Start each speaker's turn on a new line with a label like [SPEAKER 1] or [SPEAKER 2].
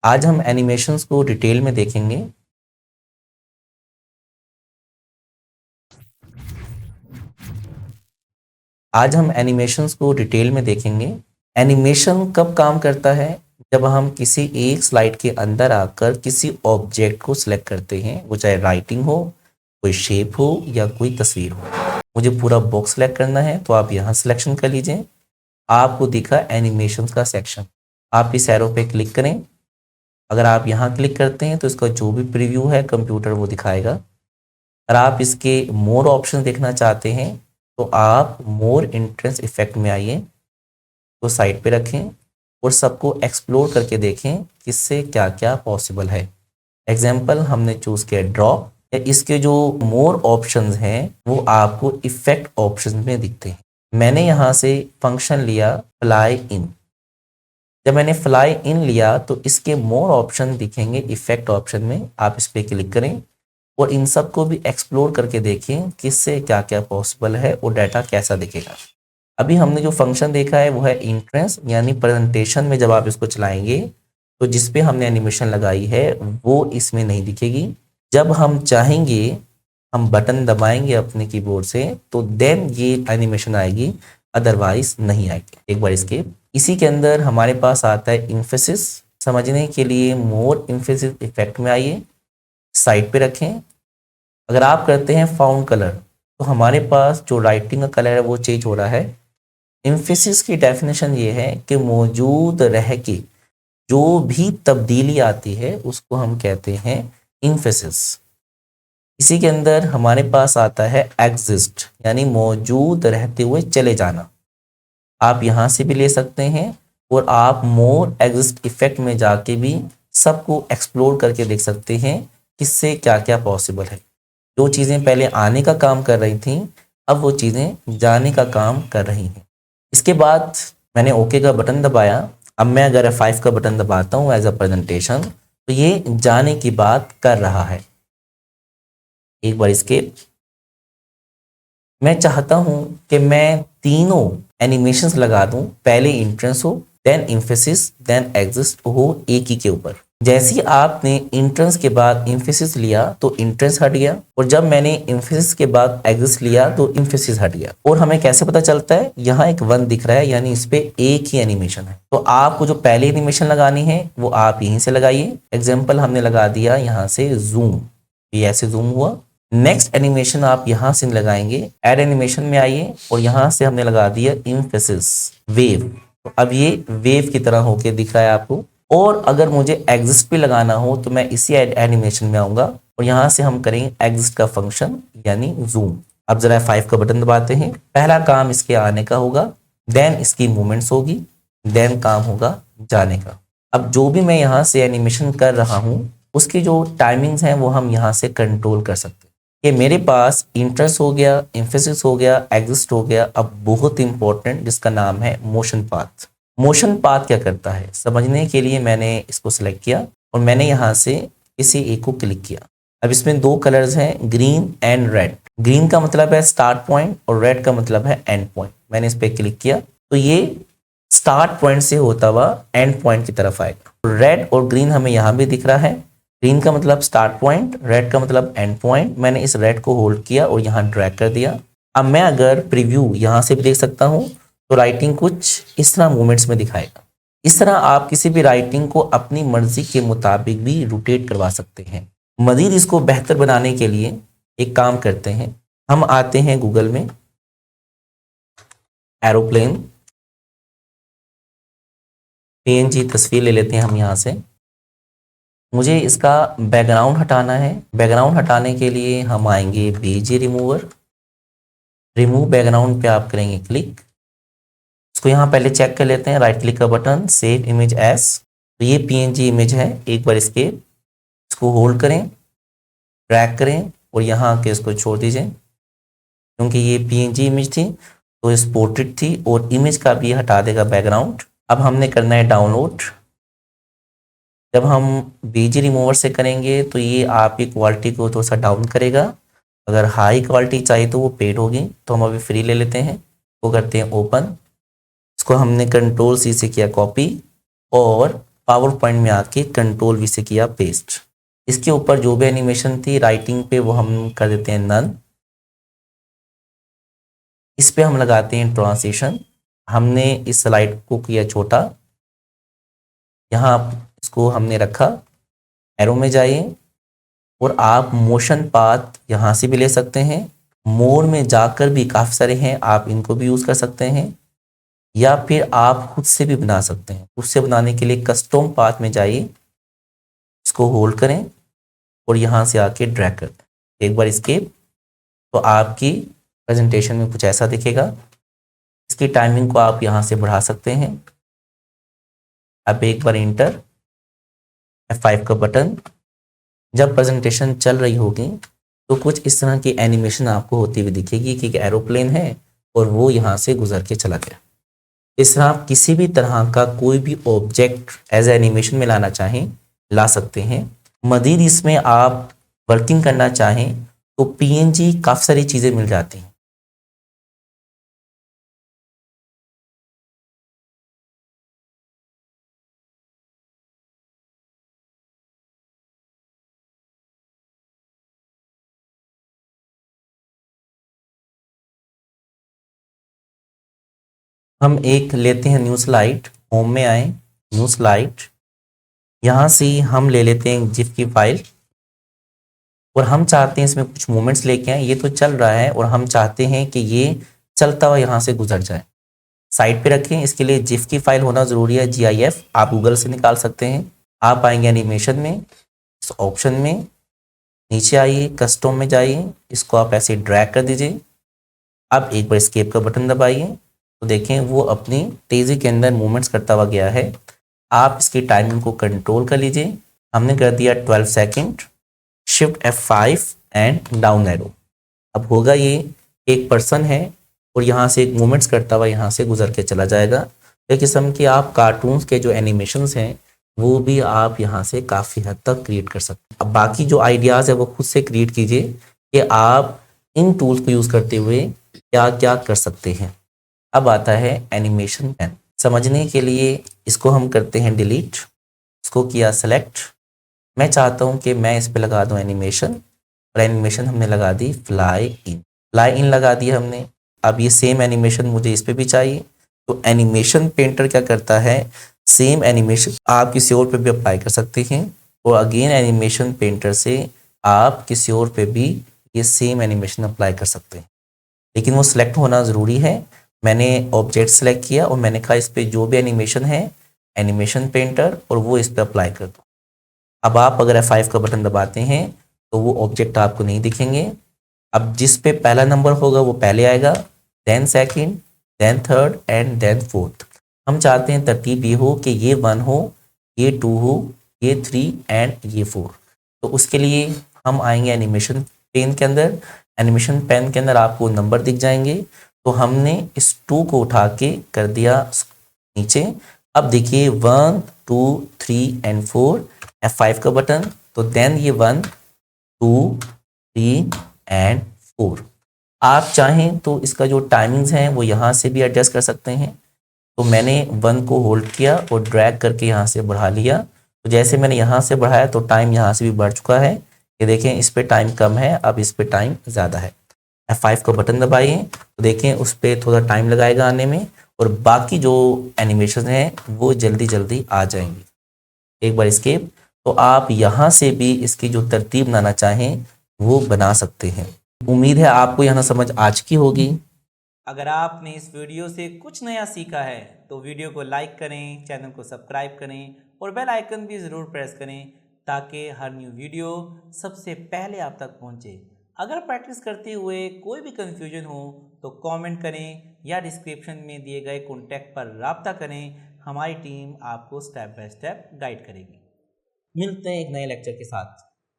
[SPEAKER 1] आज हम एनिमेशंस को डिटेल में देखेंगे। आज हम एनिमेशंस को डिटेल में देखेंगे। एनिमेशन कब काम करता है? जब हम किसी एक स्लाइड के अंदर आकर किसी ऑब्जेक्ट को सिलेक्ट करते हैं, वो चाहे राइटिंग हो, कोई शेप हो या कोई तस्वीर हो। मुझे पूरा बॉक्स सेलेक्ट करना है तो आप यहाँ सिलेक्शन कर लीजिए। आपको दिखा एनिमेशन का सेक्शन, आप इस एरो पे क्लिक करें। अगर आप यहाँ क्लिक करते हैं तो इसका जो भी प्रीव्यू है कंप्यूटर वो दिखाएगा। अगर आप इसके मोर ऑप्शन देखना चाहते हैं तो आप मोर इंट्रेंस इफेक्ट में आइए, तो साइड पे रखें और सबको एक्सप्लोर करके देखें किससे क्या क्या पॉसिबल है। एग्जाम्पल हमने चूज किया ड्रॉप। इसके जो मोर ऑप्शंस हैं वो आपको इफेक्ट ऑप्शन में दिखते हैं। मैंने यहाँ से फंक्शन लिया फ्लाई इन। जब मैंने फ्लाई इन लिया तो इसके मोर ऑप्शन दिखेंगे इफेक्ट ऑप्शन में, आप इस पर क्लिक करें और इन सब को भी एक्सप्लोर करके देखें किससे क्या क्या पॉसिबल है और डाटा कैसा दिखेगा। अभी हमने जो फंक्शन देखा है वो है इंट्रेंस, यानी प्रेजेंटेशन में जब आप इसको चलाएंगे तो जिस पे हमने एनिमेशन लगाई है वो इसमें नहीं दिखेगी। जब हम चाहेंगे हम बटन दबाएंगे अपने कीबोर्ड से तो देन ये एनिमेशन आएगी, अदरवाइज नहीं आएगी। एक बार इसके इसी के अंदर हमारे पास आता है इम्फेसिस। समझने के लिए मोर इम्फेसिस इफेक्ट में आइए, साइड पे रखें। अगर आप करते हैं फाउंड कलर तो हमारे पास जो राइटिंग का कलर है वो चेंज हो रहा है। इम्फेसिस की डेफिनेशन ये है कि मौजूद रह के जो भी तब्दीली आती है उसको हम कहते हैं इम्फेसिस। इसी के अंदर हमारे पास आता है एग्जिस्ट, यानी मौजूद रहते हुए चले जाना। आप यहाँ से भी ले सकते हैं और आप मोर एग्जिस्ट इफेक्ट में जाके भी सबको एक्सप्लोर करके देख सकते हैं किससे क्या क्या पॉसिबल है। जो चीज़ें पहले आने का काम कर रही थी अब वो चीज़ें जाने का काम कर रही हैं। इसके बाद मैंने ओके का बटन दबाया। अब मैं अगर F5 का बटन दबाता हूँ एज अ प्रेजेंटेशन तो ये जाने की बात कर रहा है। एक बार इसके मैं चाहता हूं कि मैं तीनों एनिमेशंस लगा दूं, पहले इंट्रेंस हो, देन इम्फेसिस, देन एग्जिस्ट हो एक ही के ऊपर। जैसे ही आपने इंट्रेंस के बाद इम्फेसिस लिया तो इंट्रेंस हट गया और जब मैंने इम्फेसिस के बाद एग्जिस्ट लिया तो इम्फेसिस हट गया। और हमें कैसे पता चलता है? यहाँ एक 1 दिख रहा है, यानी इस पे एक ही एनिमेशन है। तो आपको जो पहले एनिमेशन लगानी है वो आप यहीं से लगाइए। एग्जाम्पल हमने लगा दिया यहाँ से जूम, ये ऐसे जूम हुआ। नेक्स्ट एनिमेशन आप यहां से लगाएंगे, एड एनिमेशन में आइए और यहां से हमने लगा दिया इम्फेसिस वेव। तो अब ये वेव की तरह होके दिख रहा है आपको। और अगर मुझे एग्जिस्ट पे लगाना हो तो मैं इसी एनिमेशन में आऊंगा और यहां से हम करेंगे एग्जिस्ट का फंक्शन यानी जूम। अब जरा F5 का बटन दबाते हैं। पहला काम इसके आने का होगा, देन इसकी मूवमेंट्स होगी, देन काम होगा जाने का। अब जो भी मैं यहाँ से एनिमेशन कर रहा हूँ उसकी जो टाइमिंग्स हैं वो हम यहाँ से कंट्रोल कर सकते हैं। कि मेरे पास इंट्रेंस हो गया, इम्फेसिस हो गया, एग्जिस्ट हो गया। अब बहुत इंपॉर्टेंट जिसका नाम है मोशन पाथ। मोशन पाथ क्या करता है समझने के लिए मैंने इसको सिलेक्ट किया और मैंने यहाँ से किसी एक को क्लिक किया। अब इसमें 2 कलर्स हैं, ग्रीन एंड रेड। ग्रीन का मतलब है स्टार्ट पॉइंट और रेड का मतलब है एंड पॉइंट। मैंने इस पर क्लिक किया तो ये स्टार्ट पॉइंट से होता हुआ एंड पॉइंट की तरफ आएगा। रेड और ग्रीन हमें यहाँ भी दिख रहा है। ग्रीन का मतलब स्टार्ट पॉइंट, रेड का मतलब एंड पॉइंट। मैंने इस रेड को होल्ड किया और यहाँ ड्रैग कर दिया। अब मैं अगर प्रीव्यू यहाँ से भी देख सकता हूँ तो राइटिंग कुछ इस तरह मूवमेंट्स में दिखाएगा। इस तरह आप किसी भी राइटिंग को अपनी मर्जी के मुताबिक भी रोटेट करवा सकते हैं। मजीद इसको बेहतर बनाने के लिए एक काम करते हैं, हम आते हैं गूगल में, एरोप्लेन PNG तस्वीर ले लेते हैं हम यहाँ से। मुझे इसका बैकग्राउंड हटाना है। बैकग्राउंड हटाने के लिए हम आएंगे BG रिमूवर, रिमूव बैकग्राउंड पे आप करेंगे क्लिक। इसको यहाँ पहले चेक कर लेते हैं, राइट क्लिक का बटन, सेव इमेज एज। तो ये PNG इमेज है। एक बार इसको होल्ड करें, ड्रैग करें और यहाँ आके इसको छोड़ दीजिए। क्योंकि ये PNG इमेज थी तो इस पोर्ट्रेट थी और इमेज का भी हटा देगा बैकग्राउंड। अब हमने करना है डाउनलोड। जब हम BG रिमूवर से करेंगे तो ये आपकी क्वालिटी को थोड़ा सा डाउन करेगा। अगर हाई क्वालिटी चाहिए तो वो पेड होगी, तो हम अभी फ्री ले लेते हैं। वो करते हैं ओपन। इसको हमने Ctrl+C से किया कॉपी और पावर पॉइंट में आके कंट्रोल वी से किया पेस्ट। इसके ऊपर जो भी एनिमेशन थी राइटिंग पे वो हम कर देते हैं नन। इस पे हम लगाते हैं ट्रांजिशन। हमने इस स्लाइड को किया छोटा, यहाँ इसको हमने रखा। एरो में जाइए और आप मोशन पाथ यहाँ से भी ले सकते हैं। मोड में जाकर भी काफ़ी सारे हैं, आप इनको भी यूज़ कर सकते हैं, या फिर आप खुद से भी बना सकते हैं। खुद से बनाने के लिए कस्टम पाथ में जाइए, इसको होल्ड करें और यहाँ से आके ड्रैग कर दें। एक बार एस्केप, तो आपकी प्रेजेंटेशन में कुछ ऐसा दिखेगा। इसकी टाइमिंग को आप यहाँ से बढ़ा सकते हैं। अब एक बार इंटर, F5 का बटन। जब प्रेजेंटेशन चल रही होगी तो कुछ इस तरह की एनिमेशन आपको होती हुई दिखेगी कि एक एरोप्लेन है और वो यहाँ से गुजर के चला गया। इस तरह आप किसी भी तरह का कोई भी ऑब्जेक्ट एज एनिमेशन में लाना चाहें ला सकते हैं। मजीद इसमें आप वर्किंग करना चाहें तो PNG काफ़ी सारी चीज़ें मिल जाती हैं। हम एक लेते हैं न्यू स्लाइड, होम में आए, न्यू स्लाइड, यहाँ से हम ले लेते हैं जिफ की फाइल और हम चाहते हैं इसमें कुछ मोमेंट्स लेके आए। ये तो चल रहा है और हम चाहते हैं कि ये चलता हुआ यहाँ से गुजर जाए। साइड पे रखें, इसके लिए जिफ की फाइल होना ज़रूरी है, GIF आप गूगल से निकाल सकते हैं। आप आएंगे एनिमेशन में, इस ऑप्शन में नीचे आइए, कस्टम में जाइए, इसको आप ऐसे ड्रैग कर दीजिए। अब एक बार एस्केप का बटन दबाइए तो देखें वो अपनी तेज़ी के अंदर मूवमेंट्स करता हुआ गया है। आप इसकी टाइमिंग को कंट्रोल कर लीजिए। हमने कर दिया 12 second, shift F5 and down arrow. अब होगा ये एक पर्सन है और यहाँ से एक मूवमेंट्स करता हुआ यहाँ से गुजर के चला जाएगा। एक किस्म के आप कार्टून्स के जो एनिमेशंस हैं वो भी आप यहाँ से काफ़ी हद तक क्रिएट कर सकते हैं। अब बाकी जो आइडियाज़ है वो खुद से क्रिएट कीजिए कि आप इन टूल्स को यूज़ करते हुए क्या क्या कर सकते हैं। अब आता है एनिमेशन पेन। समझने के लिए इसको हम करते हैं डिलीट, इसको किया सेलेक्ट। मैं चाहता हूँ कि मैं इस पे लगा दूँ एनिमेशन, और एनिमेशन हमने लगा दी फ्लाई इन। फ्लाई इन लगा दिया हमने। अब ये सेम एनिमेशन मुझे इस पे भी चाहिए, तो एनिमेशन पेंटर क्या करता है, सेम एनिमेशन आप किसी और पे भी अप्लाई कर सकते हैं और अगेन एनिमेशन पेंटर से आप किसी और पे भी ये सेम एनिमेशन अप्लाई कर सकते हैं, लेकिन वो सिलेक्ट होना ज़रूरी है। मैंने ऑब्जेक्ट सेलेक्ट किया और मैंने कहा इस पे जो भी एनिमेशन है एनिमेशन पेंटर, और वो इस पे अप्लाई कर दो। अब आप अगर F5 का बटन दबाते हैं तो वो ऑब्जेक्ट आपको नहीं दिखेंगे। अब जिस पे पहला नंबर होगा वो पहले आएगा, then second, then third and then fourth. हम चाहते हैं तरतीब ये हो कि ये 1 हो, ये 2 हो, ये 3 एंड ये 4। तो उसके लिए हम आएंगे एनिमेशन पेन के अंदर। एनिमेशन पेन के अंदर आपको नंबर दिख जाएंगे, तो हमने इस 2 को उठा के कर दिया नीचे। अब देखिए 1 2 3 एंड 4, F5 का बटन, तो देन ये 1 2 3 एंड 4। आप चाहें तो इसका जो टाइमिंग्स हैं वो यहाँ से भी एडजस्ट कर सकते हैं। तो मैंने 1 को होल्ड किया और ड्रैग करके यहाँ से बढ़ा लिया, तो जैसे मैंने यहाँ से बढ़ाया तो टाइम यहाँ से भी बढ़ चुका है। ये देखें इस पे टाइम कम है, अब इस पे टाइम ज़्यादा है। F5 का बटन दबाइए तो देखें उस पर थोड़ा टाइम लगाएगा आने में, और बाकी जो एनिमेशन हैं वो जल्दी जल्दी आ जाएंगे। एक बार एस्केप, तो आप यहाँ से भी इसकी जो तरतीब बनाना चाहें वो बना सकते हैं। उम्मीद है आपको यहाँ समझ आ चुकी होगी।
[SPEAKER 2] अगर आपने इस वीडियो से कुछ नया सीखा है तो वीडियो को लाइक करें, चैनल को सब्सक्राइब करें और बेल आइकन भी ज़रूर प्रेस करें ताकि हर न्यू वीडियो सबसे पहले आप तक पहुंचे। अगर प्रैक्टिस करते हुए कोई भी कन्फ्यूजन हो तो कमेंट करें या डिस्क्रिप्शन में दिए गए कॉन्टैक्ट पर राब्ता करें। हमारी टीम आपको स्टेप बाय स्टेप गाइड करेगी। मिलते हैं एक नए लेक्चर के साथ।